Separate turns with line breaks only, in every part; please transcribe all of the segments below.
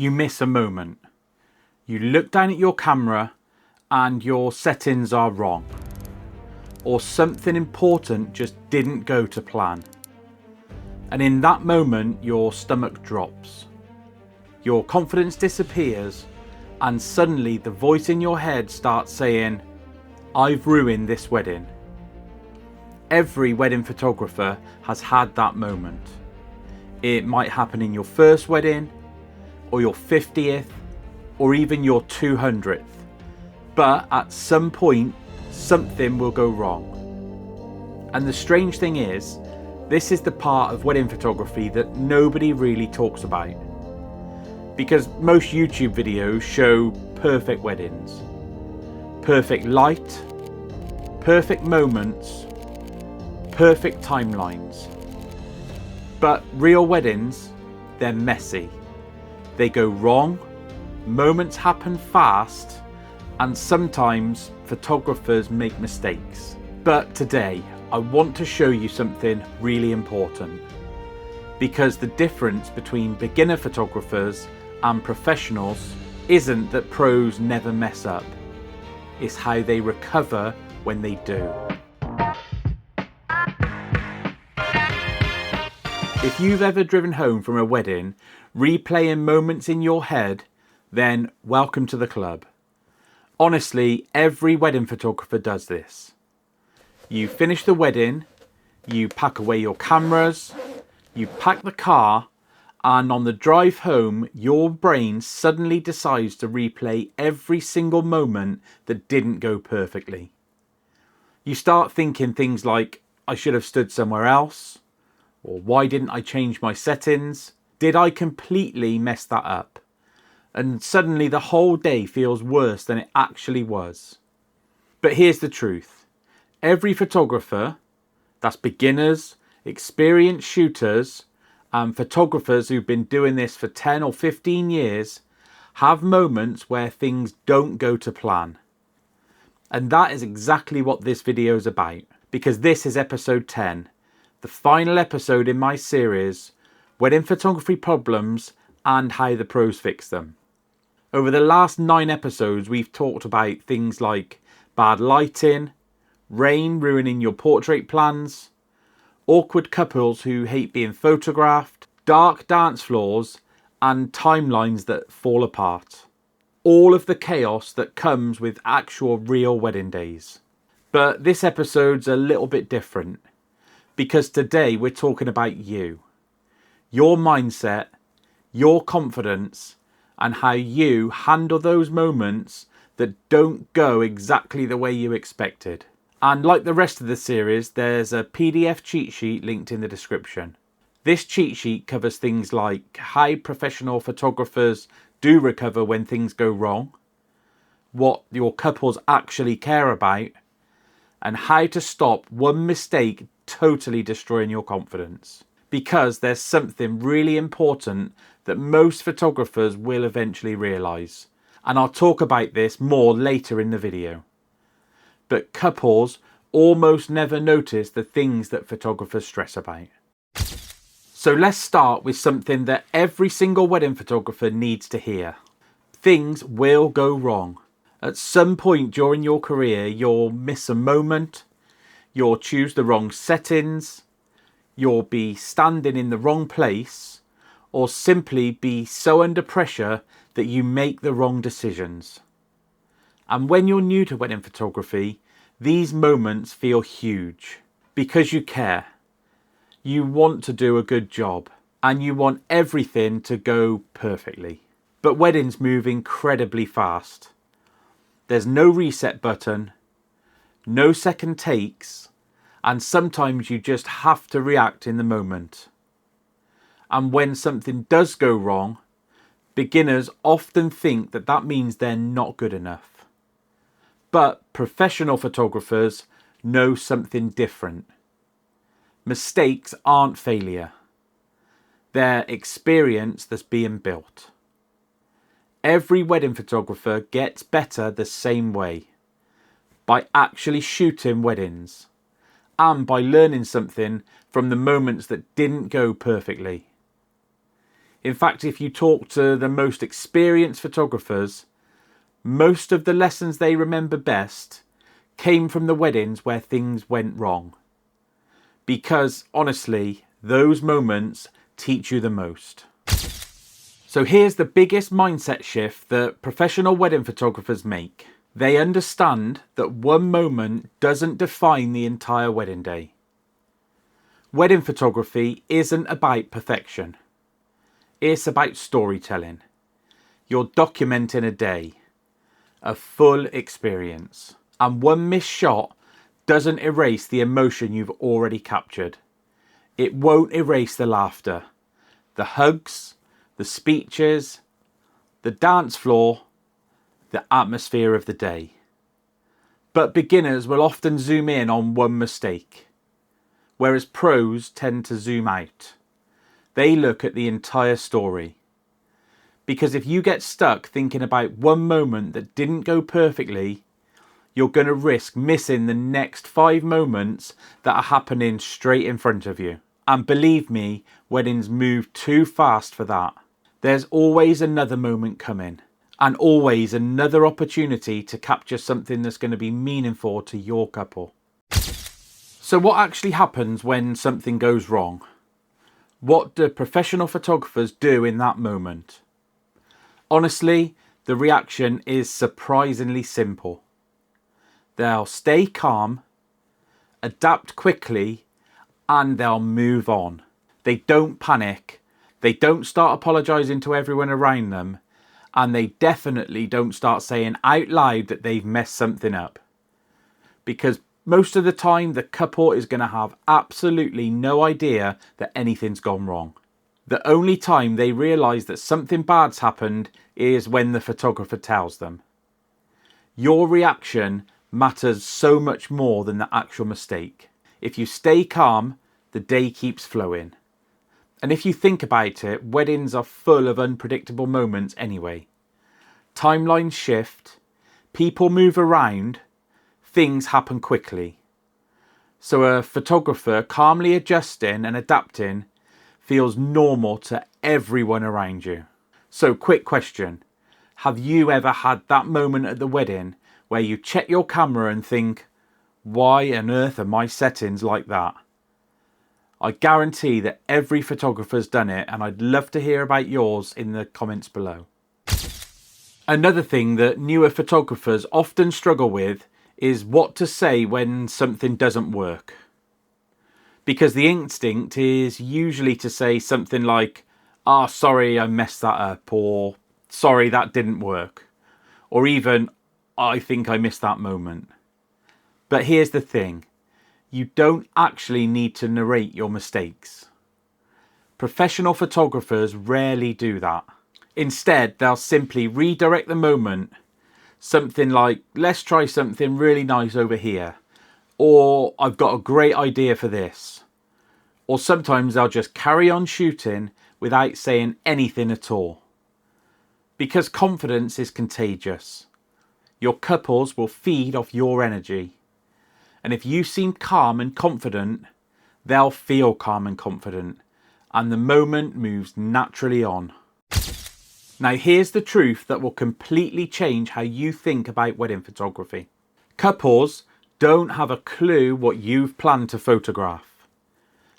You miss a moment. You look down at your camera and your settings are wrong. Or something important just didn't go to plan. And in that moment, your stomach drops. Your confidence disappears, and suddenly the voice in your head starts saying, "I've ruined this wedding." Every wedding photographer has had that moment. It might happen in your first wedding, or your 50th, or even your 200th. But at some point, something will go wrong. And the strange thing is, this is the part of wedding photography that nobody really talks about. Because most YouTube videos show perfect weddings, perfect light, perfect moments, perfect timelines. But real weddings, they're messy. They go wrong, moments happen fast, and sometimes photographers make mistakes. But today, I want to show you something really important. Because the difference between beginner photographers and professionals isn't that pros never mess up. It's how they recover when they do. If you've ever driven home from a wedding, replaying moments in your head, then welcome to the club. Honestly, every wedding photographer does this. You finish the wedding, you pack away your cameras, you pack the car, and on the drive home, your brain suddenly decides to replay every single moment that didn't go perfectly. You start thinking things like, I should have stood somewhere else, or why didn't I change my settings? Did I completely mess that up? And suddenly the whole day feels worse than it actually was. But here's the truth. Every photographer, that's beginners, experienced shooters, and photographers who've been doing this for 10 or 15 years, have moments where things don't go to plan. And that is exactly what this video is about, because this is episode 10, the final episode in my series, Wedding Photography Problems and How the Pros Fix Them. Over the last 9 episodes, we've talked about things like bad lighting, rain ruining your portrait plans, awkward couples who hate being photographed, dark dance floors, and timelines that fall apart. All of the chaos that comes with actual real wedding days. But this episode's a little bit different, because today we're talking about you, your mindset, your confidence, and how you handle those moments that don't go exactly the way you expected. And like the rest of the series, there's a PDF cheat sheet linked in the description. This cheat sheet covers things like how professional photographers do recover when things go wrong, what your couples actually care about, and how to stop one mistake totally destroying your confidence. Because there's something really important that most photographers will eventually realise. And I'll talk about this more later in the video. But couples almost never notice the things that photographers stress about. So let's start with something that every single wedding photographer needs to hear. Things will go wrong. At some point during your career, you'll miss a moment, you'll choose the wrong settings, you'll be standing in the wrong place, or simply be so under pressure that you make the wrong decisions. And when you're new to wedding photography, these moments feel huge because you care. You want to do a good job and you want everything to go perfectly. But weddings move incredibly fast. There's no reset button, no second takes, and sometimes you just have to react in the moment. And when something does go wrong, beginners often think that that means they're not good enough. But professional photographers know something different. Mistakes aren't failure. They're experience that's being built. Every wedding photographer gets better the same way, by actually shooting weddings, and by learning something from the moments that didn't go perfectly. In fact, if you talk to the most experienced photographers, most of the lessons they remember best came from the weddings where things went wrong. Because honestly, those moments teach you the most. So here's the biggest mindset shift that professional wedding photographers make. They understand that one moment doesn't define the entire wedding day. Wedding photography isn't about perfection. It's about storytelling. You're documenting a day, a full experience. And one missed shot doesn't erase the emotion you've already captured. It won't erase the laughter, the hugs, the speeches, the dance floor, the atmosphere of the day. But beginners will often zoom in on one mistake, whereas pros tend to zoom out. They look at the entire story. Because if you get stuck thinking about one moment that didn't go perfectly, you're going to risk missing the next 5 moments that are happening straight in front of you. And believe me, weddings move too fast for that. There's always another moment coming, and always another opportunity to capture something that's going to be meaningful to your couple. So what actually happens when something goes wrong? What do professional photographers do in that moment? Honestly, the reaction is surprisingly simple. They'll stay calm, adapt quickly, and they'll move on. They don't panic. They don't start apologising to everyone around them. And they definitely don't start saying out loud that they've messed something up. Because most of the time, the couple is going to have absolutely no idea that anything's gone wrong. The only time they realise that something bad's happened is when the photographer tells them. Your reaction matters so much more than the actual mistake. If you stay calm, the day keeps flowing. And if you think about it, weddings are full of unpredictable moments anyway. Timelines shift, people move around, things happen quickly. So a photographer calmly adjusting and adapting feels normal to everyone around you. So quick question, have you ever had that moment at the wedding where you check your camera and think, why on earth are my settings like that? I guarantee that every photographer's done it, and I'd love to hear about yours in the comments below. Another thing that newer photographers often struggle with is what to say when something doesn't work. Because the instinct is usually to say something like, sorry I messed that up, or sorry that didn't work, or even, I think I missed that moment. But here's the thing, you don't actually need to narrate your mistakes. Professional photographers rarely do that. Instead, they'll simply redirect the moment. Something like, let's try something really nice over here. Or, I've got a great idea for this. Or sometimes they'll just carry on shooting without saying anything at all. Because confidence is contagious. Your couples will feed off your energy. And if you seem calm and confident, they'll feel calm and confident. And the moment moves naturally on. Now here's the truth that will completely change how you think about wedding photography. Couples don't have a clue what you've planned to photograph.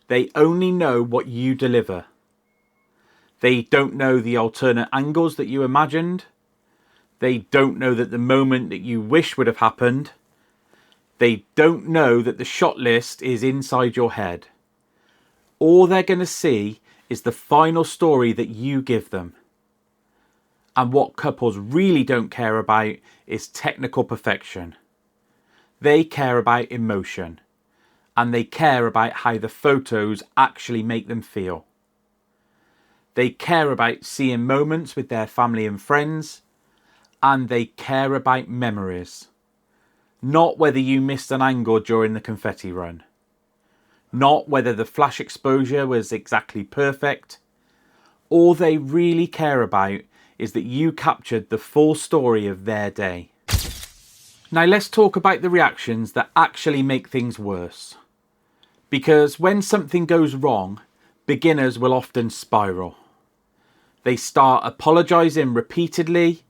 They only know what you deliver. They don't know the alternate angles that you imagined. They don't know that the moment that you wish would have happened. They don't know that the shot list is inside your head. All they're going to see is the final story that you give them. And what couples really don't care about is technical perfection. They care about emotion. And they care about how the photos actually make them feel. They care about seeing moments with their family and friends. And they care about memories. Not whether you missed an angle during the confetti run. Not whether the flash exposure was exactly perfect. All they really care about is that you captured the full story of their day. Now let's talk about the reactions that actually make things worse. Because when something goes wrong, beginners will often spiral. They start apologising repeatedly.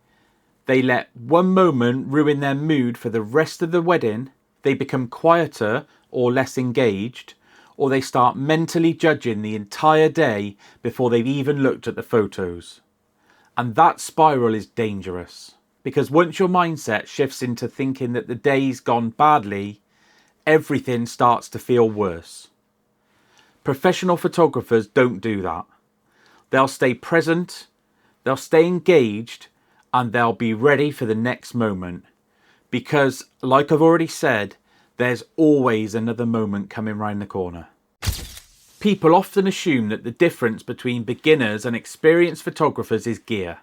They let one moment ruin their mood for the rest of the wedding. They become quieter or less engaged, or they start mentally judging the entire day before they've even looked at the photos. And that spiral is dangerous, because once your mindset shifts into thinking that the day's gone badly, everything starts to feel worse. Professional photographers don't do that. They'll stay present, they'll stay engaged, and they'll be ready for the next moment. Because, like I've already said, there's always another moment coming round the corner. People often assume that the difference between beginners and experienced photographers is gear,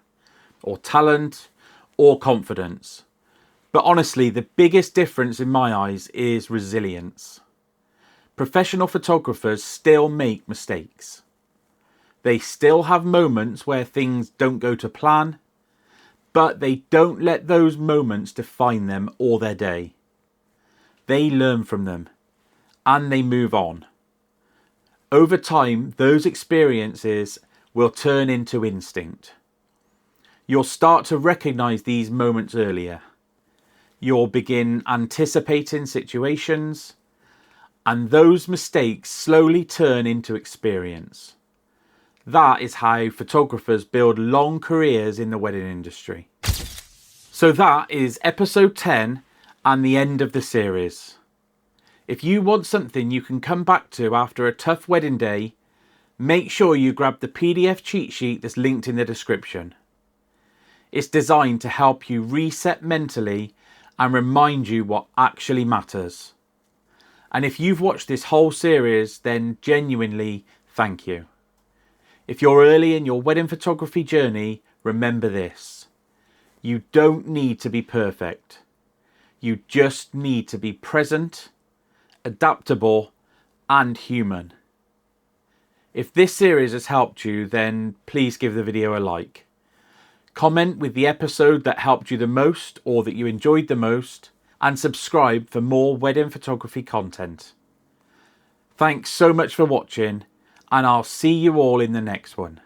or talent, or confidence. But honestly, the biggest difference in my eyes is resilience. Professional photographers still make mistakes. They still have moments where things don't go to plan, but they don't let those moments define them or their day. They learn from them, and they move on. Over time, those experiences will turn into instinct. You'll start to recognize these moments earlier. You'll begin anticipating situations, and those mistakes slowly turn into experience. That is how photographers build long careers in the wedding industry. So that is episode 10 and the end of the series. If you want something you can come back to after a tough wedding day, make sure you grab the PDF cheat sheet that's linked in the description. It's designed to help you reset mentally and remind you what actually matters. And if you've watched this whole series, then genuinely thank you. If you're early in your wedding photography journey, remember this. You don't need to be perfect. You just need to be present, adaptable, and human. If this series has helped you, then please give the video a like. Comment with the episode that helped you the most or that you enjoyed the most, and subscribe for more wedding photography content. Thanks so much for watching, and I'll see you all in the next one.